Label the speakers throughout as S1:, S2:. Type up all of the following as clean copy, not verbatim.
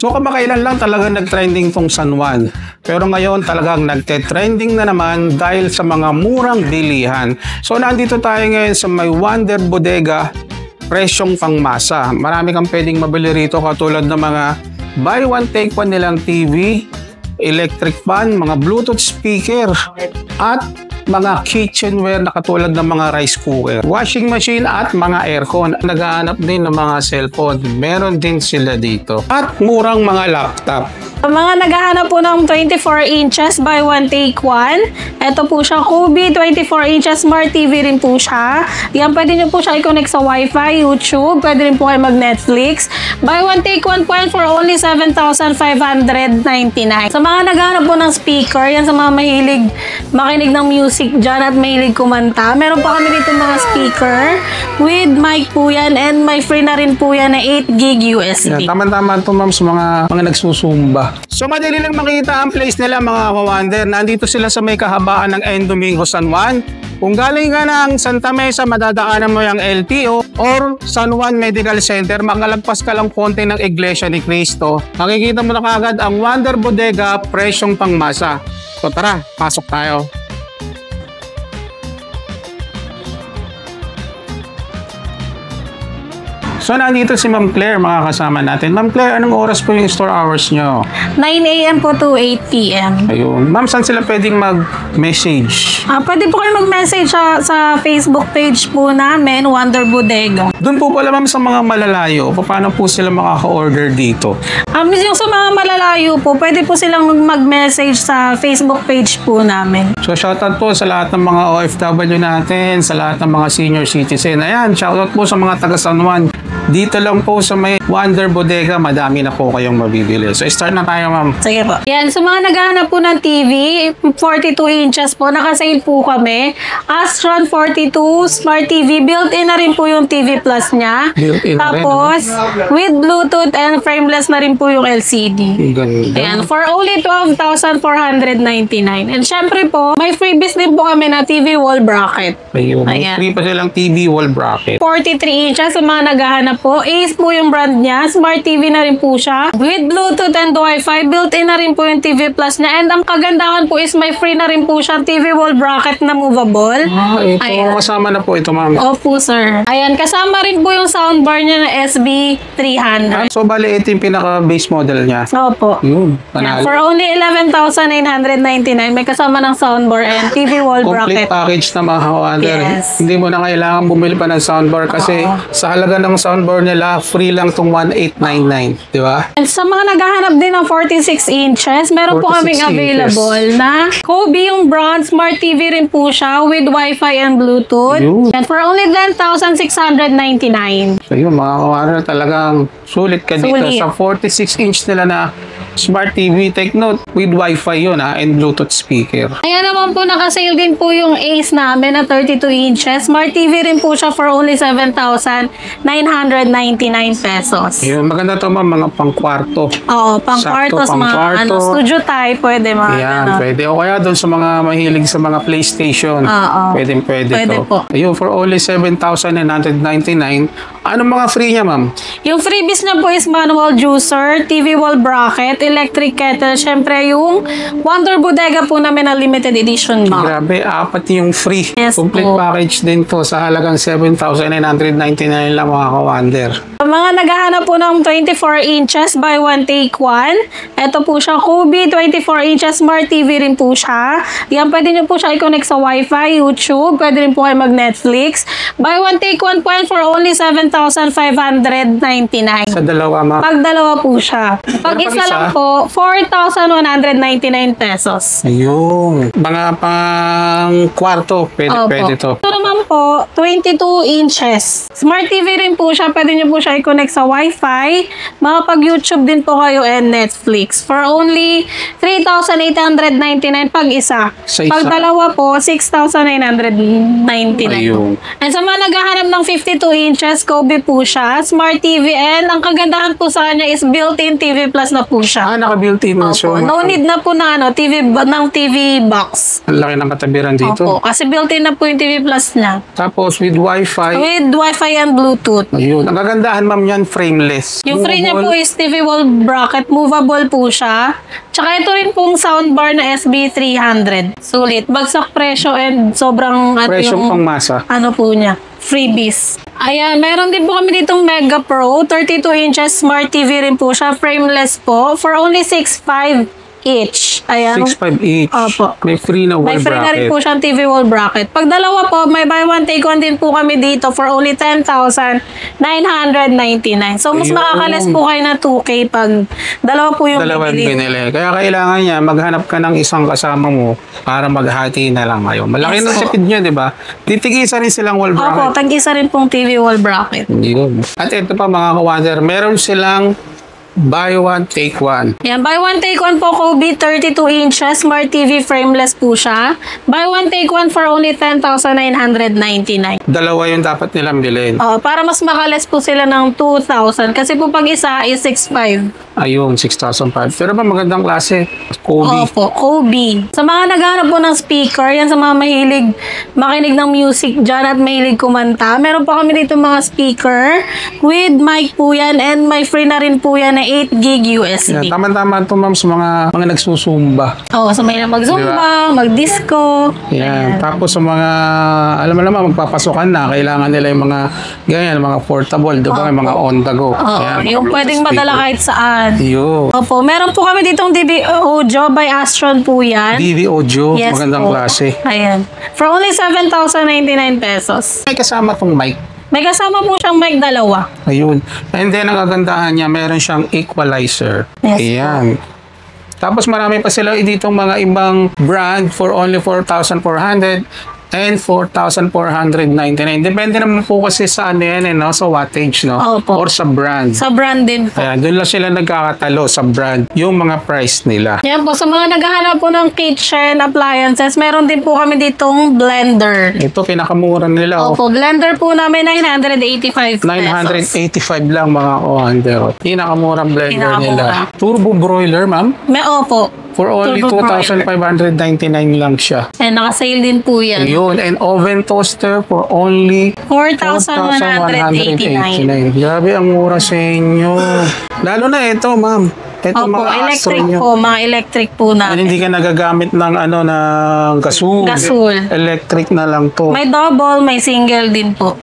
S1: So kamakailan lang talagang nag-trending tong San Juan. Pero ngayon talagang nagte-trending na naman dahil sa mga murang bilihan. So nandito tayo ngayon sa may Wonder Bodega, presyong pangmasa. Marami kang pwedeng mabili rito katulad ng mga buy one take one nilang TV, electric fan, mga Bluetooth speaker, at mga kitchenware na katulad ng mga rice cooker, washing machine at mga aircon. Naghahanap din ng mga cellphone. Meron din sila dito. At murang mga laptop.
S2: Mga naghahanap po ng 24 inches buy one take one. Ito po siya, Kubi 24 inches Smart TV rin po siya. Yan, pwede nyo po siya i-connect sa Wi-Fi, YouTube. Pwede rin po kayo mag-Netflix. Buy one take one po yan for only 7,599. Sa mga naghahanap po ng speaker, yan sa mga mahilig makinig ng music dyan at mahilig kumanta. Meron pa kami dito mga speaker with mic po yan, and may free na rin po yan na 8 gig USB.
S1: Yan, tama-tama ito ma'am sa mga nagsusumba. So madali lang makita ang place nila mga ka-Wonder. Nandito sila sa may kahabaan ng N. Domingo, San Juan. Kung galing ka ng Santa Mesa, madadaanan mo yung LTO or San Juan Medical Center. Makalagpas ka lang konti ng Iglesia ni Cristo. Makikita mo na kagad ang Wonder Bodega, presyong pangmasa. So tara, pasok tayo. So, nandito si Ma'am Claire, mga kasama natin. Ma'am Claire, anong oras po yung store hours nyo?
S2: 9 AM po to 8 PM.
S1: Ayun. Ma'am, saan sila pwedeng mag-message?
S2: Pwede po kayo mag-message sa Facebook page po namin, Wonder Bodega.
S1: Doon po pala ma'am sa mga malalayo, paano po sila makaka-order dito?
S2: Yung sa mga malalayo po, pwede po silang mag-message sa Facebook page po namin.
S1: So, shoutout po sa lahat ng mga OFW natin, sa lahat ng mga senior citizen. Ayan, shoutout po sa mga taga San Juan. Dito lang po sa may Wonder Bodega, madami na po kayong mabibili. So, start na tayo, ma'am.
S2: Sige po. Yan, sa mga naghahanap po ng TV, 42 inches po, nakasale po kami. Astron 42 Smart TV, built-in na rin po yung TV Plus niya.
S1: Built-in na rin,
S2: tapos, with Bluetooth and frameless na rin po yung LCD.
S1: Ganda.
S2: Ayan, for only 12,499. And syempre po, may freebies din po kami na TV wall bracket.
S1: Ayun.
S2: Ayan.
S1: Free pa silang TV wall bracket.
S2: 43 inches, sa mga naghahanap po. Ace po yung brand niya. Smart TV na rin po siya. With Bluetooth and Wi-Fi, built-in na rin po yung TV Plus niya. And ang kagandahan po is may free na rin po siya TV wall bracket na movable.
S1: Ito.
S2: Ayan.
S1: Kasama na po ito, ma'am.
S2: Opo, sir. Ayan, kasama rin po yung soundbar niya na SB300.
S1: So, bali, ito yung pinaka-base model niya.
S2: Opo.
S1: Yun.
S2: Ayan,
S1: Panalo.
S2: for only 11,999, may kasama ng soundbar and TV wall
S1: Complete
S2: bracket.
S1: package na mga Wonder.
S2: Yes.
S1: Hindi mo na kailangan bumili pa ng soundbar kasi sa halaga ng soundbar nila, free lang tong 1,899. Di ba?
S2: And sa mga naghahanap din ng 46 inches, meron po
S1: 46
S2: kaming available na Kobe yung brand, Smart TV rin po siya with Wi-Fi and Bluetooth.
S1: Yun.
S2: And for only 10,699.
S1: So yun, mga kawarer, talagang sulit ka dito.
S2: Sulit.
S1: Sa 46 inch nila na Smart TV, take note, with Wi-Fi yun and Bluetooth speaker.
S2: Ayan naman po, nakasale din po yung Ace namin na 32 inches. Smart TV rin po siya for only 7,999 pesos.
S1: Yun, maganda to mga pang-kwarto.
S2: Oo, pang-kwartos, mga studio type, pwede mga
S1: Yan,
S2: ganun.
S1: pwede. O kaya doon sa mga mahilig sa mga PlayStation.
S2: Oo.
S1: Pwede
S2: Pwede
S1: to.
S2: po.
S1: Ayun, for only 7,999. Anong mga free niya, ma'am?
S2: Yung freebies niya po is manual juicer, TV wall bracket, electric kettle, syempre yung Wonder Bodega po namin na limited edition mo.
S1: Grabe, apat yung free.
S2: Yes
S1: Complete
S2: po.
S1: package din to sa halagang 7,999 lang mga ka-Wonder.
S2: Mga naghahanap po ng 24 inches buy one take one. Ito po siya, Kubi 24 inches Smart TV rin po siya. Yan, pwede nyo po siya i-connect sa Wi-Fi, YouTube. Pwede rin po kayo mag-Netflix. Buy one take one po yan for only 7,599.
S1: Sa dalawa, ma'am.
S2: Pag dalawa po siya. Pag
S1: Pero pag
S2: isa
S1: isa?
S2: lang po, 4,199 pesos.
S1: Ayun. Mga pang kwarto, pwede to.
S2: Ito naman po, 22 inches. Smart TV rin po siya. Pwede nyo po siya i-connect sa Wi-Fi. Makapag-YouTube din po kayo and Netflix. For only 3,899 pag isa.
S1: Sa isa?
S2: Pag dalawa po, 6,999.
S1: Ayun.
S2: And sa mga naghahanap ng 52 inches, Kobe po siya. Smart TV and ang kagandahan po sa kanya is built-in TV Plus na po siya.
S1: Naka-built-in na siya.
S2: Opo. No need na po na TV box.
S1: Ang laki ng katabiran dito.
S2: Opo. Kasi built-in na po yung TV Plus niya.
S1: Tapos with Wi-Fi.
S2: With Wi-Fi and Bluetooth.
S1: Ayun. Ang kagandahan, ma'am, yan frameless.
S2: Yung frame niya po is TV wall bracket. Movable po siya. Tsaka ito rin pong soundbar na SB300. Sulit. Bagsak presyo and sobrang
S1: Presyong pangmasa.
S2: po niya. Freebies. Ayan, meron din po kami ditong Mega Pro. 32 inches Smart TV rin po siya. Frameless po. For only 6.5 each. Ayan.
S1: 6.5 each.
S2: Opo.
S1: May free na wall
S2: May free na rin
S1: bracket.
S2: po siyang TV wall bracket. Pag dalawa po, may buy one take one din po kami dito for only 10,999. So, mas
S1: Ayun.
S2: makakalas po kayo na 2K pag dalawa po yung
S1: Dalawang
S2: bibili.
S1: binili. Kaya kailangan niya, maghanap ka ng isang kasama mo para maghati na lang kayo. Malaki
S2: Yes,
S1: na
S2: po.
S1: tipid niya, di ba? Titigisa rin silang wall
S2: Opo,
S1: bracket.
S2: tag-isa rin pong TV wall bracket.
S1: Yun. At ito pa mga ka-wonder, meron silang buy one, take one.
S2: Yan, buy one take one po Kobe, 32 inches, Smart TV, frameless po siya. Buy one take one for only 10,999.
S1: Dalawa yung dapat nilang bilhin.
S2: Para mas makalas po sila ng 2,000. Kasi po pag isa is 6,500.
S1: Ayun, 6,500. Pero ba magandang klase? Kobe.
S2: Opo, Kobe. Sa mga naghahanap po ng speaker, yan sa mga mahilig makinig ng music dyan at mahilig kumanta, meron po kami dito mga speaker with mic po yan and may free na rin po yan na 8 gig
S1: Yan,
S2: USB.
S1: tama-tama ito, ma'am, sa mga nagsusumba.
S2: So may mag-zumba, mag-disco.
S1: Yan. Tapos sa mga, alam mo naman, magpapasokan na, kailangan nila yung mga, ganyan, mga portable, di ba? May mga on the go. Yan,
S2: Yung
S1: mga
S2: pwedeng
S1: Bluetooth
S2: madala
S1: speaker.
S2: kahit saan.
S1: Yun.
S2: Opo, meron po kami ditong DB Audio by Astron po yan.
S1: DV Audio,
S2: Yes
S1: magandang
S2: po.
S1: klase.
S2: Ayan. For only 7,099 pesos.
S1: May kasama tong mic.
S2: May kasama po siyang mic dalawa.
S1: Ayun. And then, ang kagandahan niya, meron siyang equalizer.
S2: Yes,
S1: Ayan. Tapos marami pa sila dito mga ibang brand for only 4,400 and 4,499. Depende naman po kasi sa ano yan, no? Sa wattage, no?
S2: Opo.
S1: Or sa brand.
S2: Sa brand din po.
S1: Ayan, doon lang sila nagkakatalo sa brand, yung mga price nila.
S2: Yan po, sa mga naghahanap po ng kitchen appliances, meron din po kami ditong blender.
S1: Ito, pinakamura nila.
S2: Opo, blender po namin 985 pesos.
S1: 985 lang mga under. Pinakamurang blender
S2: Pinakamura.
S1: nila. Turbo broiler, ma'am.
S2: Opo.
S1: For only
S2: Turbo broiler.
S1: 2,599 lang siya.
S2: And naka-sale din po yan.
S1: Yun. And oven toaster for only
S2: 4,189.
S1: Grabe, ang mura sa inyo. Lalo na ito, ma'am. Ito
S2: Opo,
S1: mga
S2: electric
S1: Astro nyo.
S2: po. Mga electric po
S1: And
S2: namin.
S1: hindi ka nagagamit ng ng gasul.
S2: Gasul.
S1: Electric na lang to.
S2: May double, may single din po.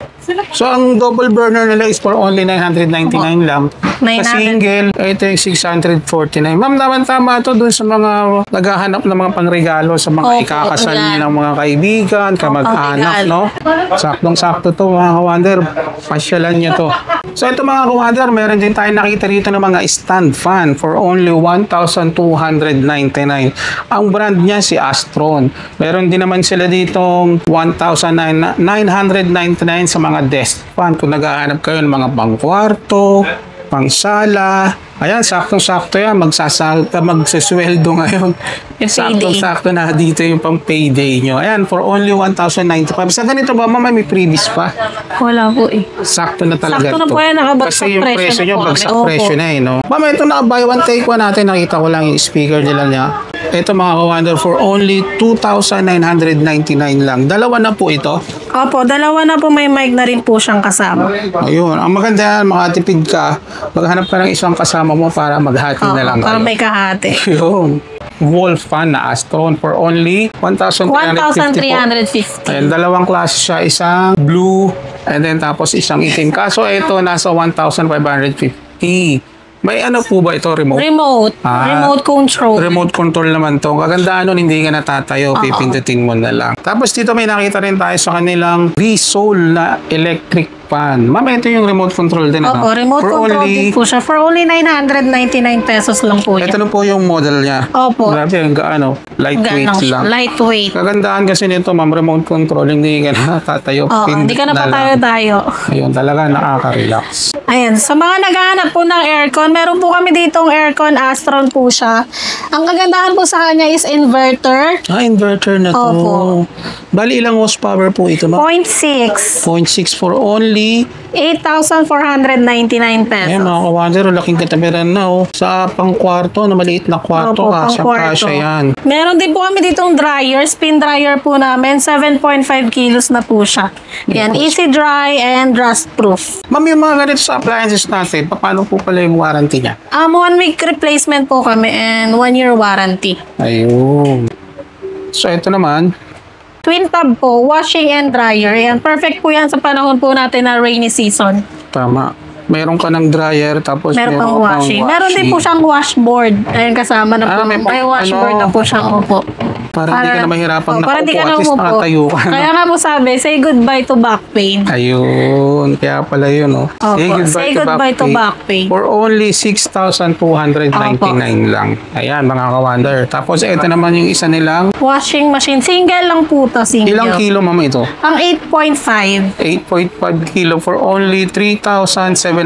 S1: So, ang double burner nila is for only 999 lang. Sa
S2: 900.
S1: single, ito yung 649. Ma'am, tama to dun sa mga naghahanap ng mga pangregalo sa mga
S2: Opo,
S1: ikakasal
S2: yan.
S1: niyo ng mga kaibigan, kamag-anak, no? Saktong-sakto to, mga kawander. Pasyalan niyo to. So, ito mga kawander, meron din tayo nakita rito ng mga stand fan for only 1,299. Ang brand niya si Astron. Meron din naman sila ditong 1,999 sa mga desk fan. Kung naghahanap kayo ng mga pangkwarto, pangsala. Ayan, saktong-sakto yan. Magsasweldo ngayon.
S2: Yung
S1: Saktong-sakto na dito yung pang payday nyo. Ayan, for only 1,095. Sa ganito ba, mama, may freebies pa?
S2: Wala po eh.
S1: Sakto na talaga
S2: Sakto na
S1: to.
S2: po yan, nakabagsak
S1: Kasi yung
S2: presyo
S1: presyo
S2: na
S1: nyo,
S2: po.
S1: bagsak
S2: Opo.
S1: presyo na eh, no? Mama, ito naka-buy one, take one natin. Nakita ko lang yung speaker nila niya. Ito mga ka-wonder, for only 2,999 lang. Dalawa na po ito.
S2: Opo, dalawa na po, may mic na rin po siyang kasama.
S1: Ayun. Ang maganda yan, makatipid ka. Maghanap ka ng isang kasama mo para maghati na lang
S2: Para
S1: kayo.
S2: may kahati.
S1: Yun. Wall fan na Astron for only 1,350.
S2: 1,350.
S1: Ayan, dalawang klase siya. Isang blue and then tapos isang itim. Kaso ito nasa 1,550. May ano po ba ito? Remote?
S2: Remote.
S1: Ah.
S2: Remote control.
S1: Remote control naman to. Kagandaan nun, hindi ka natatayo. Pipindutin mo na lang. Tapos dito may nakita rin tayo sa kanilang Resol na electric fan. Ma'am, ito yung remote control din.
S2: Opo, remote
S1: For
S2: control
S1: only,
S2: din po siya. For only 999 pesos lang po
S1: ito
S2: yan.
S1: na po yung model niya.
S2: Opo.
S1: Grabe, ang gaano. Lightweight
S2: Ganong
S1: lang.
S2: lightweight.
S1: Kagandaan kasi nito, ma'am, remote control, hindi ka na tatayo.
S2: Oo,
S1: Pindot
S2: hindi ka na
S1: lang.
S2: patayo-tayo.
S1: Ayun, talaga nakaka-relax.
S2: Ayan, sa mga naghahanap po ng aircon, meron po kami ditong aircon Astron po siya. Ang kagandahan po sa kanya is inverter.
S1: Inverter na to.
S2: Opo.
S1: Bali, ilang horsepower po ito, ma'am?
S2: 0.6.
S1: 0.6 for only
S2: 8,499 pesos.
S1: Ayan mga kawander, laking katabiran na oh. Sa pang-kwarto, na maliit na kwarto,
S2: Opo, pang-kwarto.
S1: kasya yan.
S2: Meron din po kami ditong dryer, spin dryer po namin, 7.5 kilos na po siya. Yan, easy dry and rust proof.
S1: Ma'am, yung mga ganito sa appliances natin, paano po pala yung warranty niya?
S2: 1 week replacement po kami and 1 year warranty.
S1: Ayun. So, ito naman,
S2: Twin tub po, washing and dryer. Yan, perfect po yan sa panahon po natin na rainy season.
S1: tama. Meron ka ng dryer, tapos
S2: Meron pang
S1: ka pang
S2: washing. Meron din po siyang washboard. Ayun, kasama na po. May washboard na po siyang upo.
S1: Para hindi ka na mahirapang
S2: para hindi
S1: nakaupo,
S2: ka
S1: at least
S2: umupo.
S1: nakatayo ka. No?
S2: Kaya nga po sabi, say goodbye to back pain.
S1: Ayun, kaya pala yun, no?
S2: Opo, say goodbye to back pain.
S1: For only 6,299 lang. Ayan, mga ka-wonder. Tapos, ito naman yung isa nilang,
S2: Washing machine. Single lang po to, single.
S1: ilang kilo, mama, ito?
S2: Ang 8.5.
S1: 8.5 kilo for only 3,799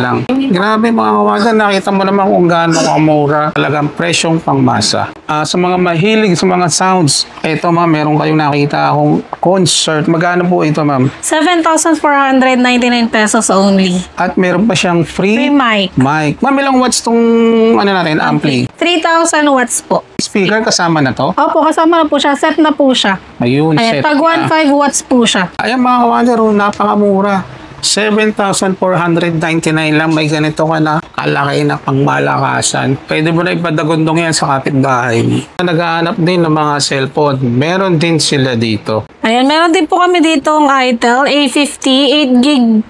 S1: lang. Grabe mga kawasan, nakita mo naman kung gaano kamura. Talagang presyong pangmasa. Sa mga mahilig sa mga sounds, ito ma'am, meron kayong nakita akong concert. Magkano po ito ma'am?
S2: 7,499 pesos only.
S1: At meron pa siyang free
S2: Free mic.
S1: mic. Ma'am, ilang watts tong natin, ampli?
S2: 3,000 watts po.
S1: Speaker kasama na to?
S2: Opo, kasama na po siya. Set na po siya.
S1: Ayun,
S2: Ayan,
S1: set
S2: tag
S1: na.
S2: 1.5 watts po siya.
S1: Ayan mga kawander, napakamura. 7,499 lang, may ganito ka na kalaki na pangmalakasan. Pwede mo na ipadagundong yan sa kapitbahay. Naghahanap din ng mga cellphone. Meron din sila dito.
S2: Ayan, meron din po kami dito ang Itel A50, 8 gig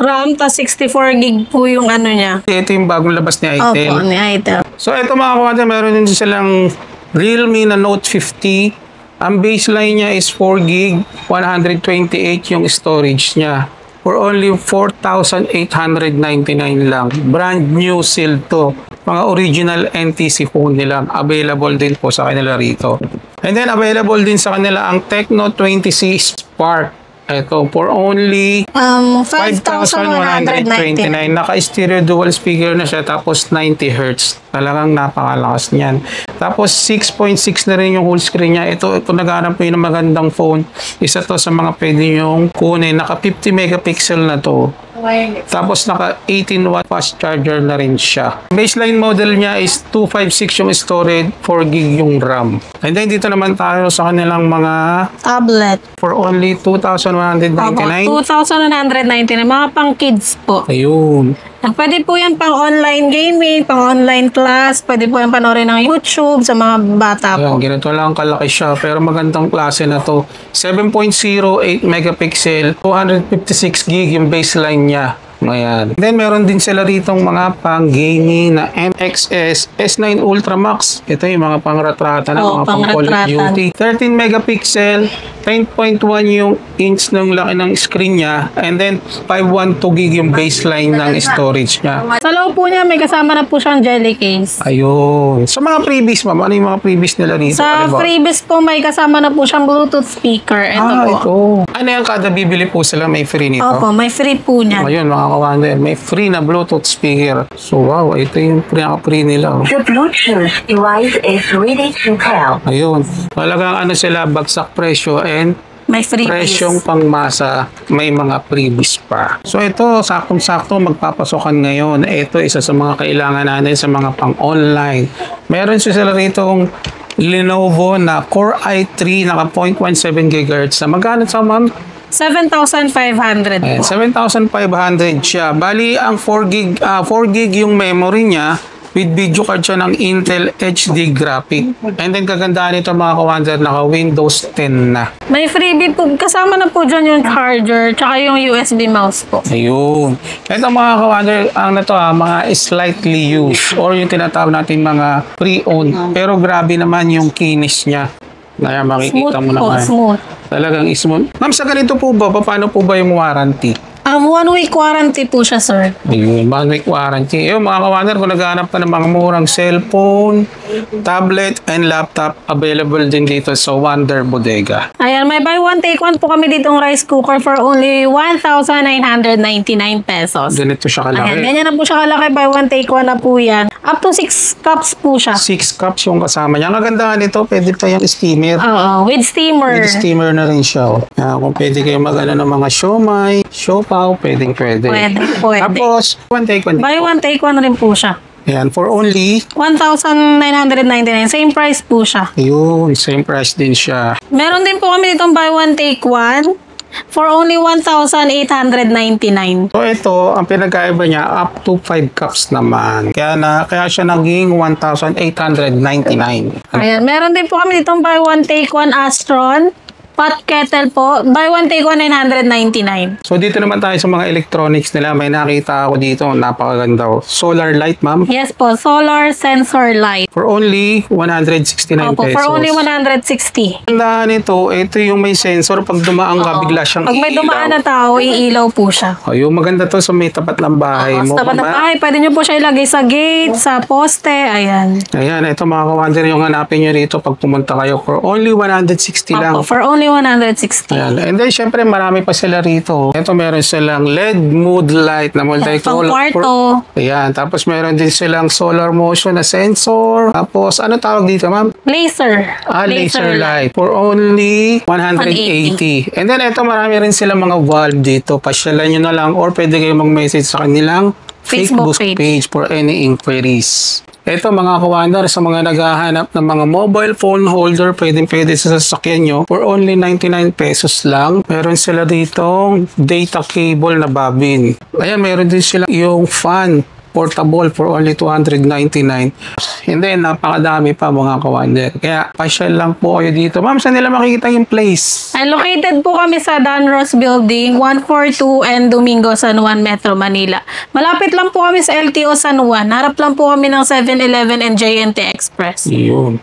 S2: RAM, tas 64 gig po yung ano niya.
S1: Ito yung bagong labas ni Itel.
S2: Opo, ni Itel.
S1: So ito mga kawander, meron din silang Realme na Note 50. Ang baseline niya is 4 gig, 128 yung storage niya. For only 4,899 lang. Brand new seal to. Mga original NTC phone nila. Available din po sa kanila rito. And then available din sa kanila ang Tecno 20C Spark. Ito, for only
S2: 5,199.
S1: Naka-stereo dual speaker na siya, tapos 90 Hz. Talagang napakalakas niyan. Tapos 6.6 na rin yung whole screen niya. Ito naghanap po yun ng magandang phone. Isa to sa mga pwede nyong kunin. Naka 50 megapixel na to. Tapos naka 18 watt fast charger na rin siya. Baseline model niya is 256 yung storage, 4 gig yung RAM. And then dito naman tayo sa kanilang mga
S2: Tablet.
S1: for only 2,199.
S2: 2,199. Mga pang kids po.
S1: Ayun.
S2: Pwede po yan pang online gaming, pang online class. Pwede po yan panoorin ng YouTube sa mga bata po.
S1: Ayan, ganito lang kalaki siya, pero magandang klase na to. 7.08 megapixel, 256 gig yung baseline niya. Ayan. Then meron din sila ritong mga pang gaming na MXS S9 Ultra Max. Ito yung mga pang-retrata na, mga pang Call of Duty. 13 megapixel, 10.1 yung inch ng laki ng screen niya, and then 512 gig yung baseline ng storage niya.
S2: Sa loob po niya, may kasama na po siyang jelly case.
S1: Ayun. Sa mga freebies, ma'am, ano yung mga freebies nila dito?
S2: Sa freebies po, may kasama na po siyang Bluetooth speaker. Ito po.
S1: Ito. Ano yung kada bibili po sila, may free nito?
S2: Opo, may free po niya.
S1: Ayun, mga kawander, may free na Bluetooth speaker. So, wow, ito yung free nila. Oh.
S3: The Bluetooth device is ready to pair.
S1: Ayun. Talagang ano sila, bagsak presyo and
S2: May free
S1: presyong pangmasa, may mga freebies pa. So ito, saktong-sakto magpapasokan ngayon. Ito, isa sa mga kailangan natin sa mga pang-online. Meron sila rito Lenovo na Core i3 naka 0.17 GHz. Magkano sa ma'am?
S2: 7,500
S1: Ayan,
S2: po.
S1: 7,500 siya. Bali, ang 4 gig yung memory niya with video card siya ng Intel HD graphic. And then kagandahan nito mga kawander, naka Windows 10 na.
S2: May freebie po. Kasama na po dyan yung charger tsaka yung USB mouse po.
S1: Ayun. Ito mga kawander, ang nato mga slightly used or yung tinatawag natin mga pre-owned. Pero grabe naman yung kinis niya. Kaya makikita mo naman.
S2: Smooth.
S1: Talagang smooth. Ma'am, sa ganito po ba, paano po ba yung warranty?
S2: 1 week warranty po siya, sir.
S1: Ayun, 1 week warranty. Ayun, mga kawander, kung naghahanap ka ng mga murang cellphone, tablet, and laptop, available din dito sa Wonder Bodega.
S2: Ayan, may buy one take one po kami ditong rice cooker for only 1,999 pesos.
S1: Ganito siya kalaki.
S2: Ayan, ganyan na po siya kalaki. Buy one take one na po yan. Up to 6 cups po siya.
S1: 6 cups yung kasama niya. Ang kagandahan nito, pwede pa yung steamer.
S2: Oo, with steamer.
S1: With steamer na rin siya. Oh. Kung pwede kayo mag-ano ng mga siomai, siopaw, pwede.
S2: Pwede.
S1: Tapos, one take one.
S2: Buy one, take one rin po siya.
S1: Ayan, for only
S2: 1,999. Same price po siya.
S1: yun, same price din siya.
S2: Meron din po kami ditong buy one, take one. For only 1,899.
S1: So ito, ang pinagkaiba niya up to 5 cups naman. Kaya siya naging 1,899.
S2: Ayan, meron din po kami ditong buy one, take one Astron. Pot kettle po. Buy one, take one, 999.
S1: So dito naman tayo sa mga electronics nila. May nakita ako dito, napakaganda. Solar light, ma'am.
S2: Yes po, solar sensor light.
S1: For only 169
S2: Opo,
S1: pesos.
S2: for only 160.
S1: Tandaan ito yung may sensor. Pag dumaan ka, bigla siyang
S2: Pag may dumaan na tao, iilaw po siya.
S1: Yung maganda to sa may tapat ng bahay mo.
S2: Sa tapat ng bahay, pwede nyo po siya ilagay sa gate, sa poste, ayan.
S1: Ayan, ito mga kawander, yung hanapin nyo rito pag pumunta kayo. For only 160 lang.
S2: Opo, for only 160.
S1: Ayan. And then, syempre, marami pa sila rito. Ito, meron silang LED mood light na multicolor.
S2: Pang kwarto.
S1: Ayan. Tapos, meron din silang solar motion na sensor. Tapos, ano tawag dito, ma'am?
S2: Laser.
S1: Laser light. For only 180. And then, ito, marami rin silang mga valve dito. Pasyalan nyo na lang or pwede kayo mag-message sa kanilang
S2: Facebook
S1: page for any inquiries. Ito mga kawander, sa mga naghahanap ng mga mobile phone holder, pwede sa sasakyan nyo for only 99 pesos lang. Meron sila ditong data cable na bobbin. Ayan, meron din sila yung fan portable for only 299. And then, napakadami pa mga kawander. Kaya, pasyal lang po kayo dito. Ma'am, saan nila makikita yung place?
S2: Located po kami sa Danros Building, 142 and Domingo, San Juan, Metro Manila. Malapit lang po kami sa LTO San Juan. Harap lang po kami ng 7-Eleven and JNT Express.
S1: Yun.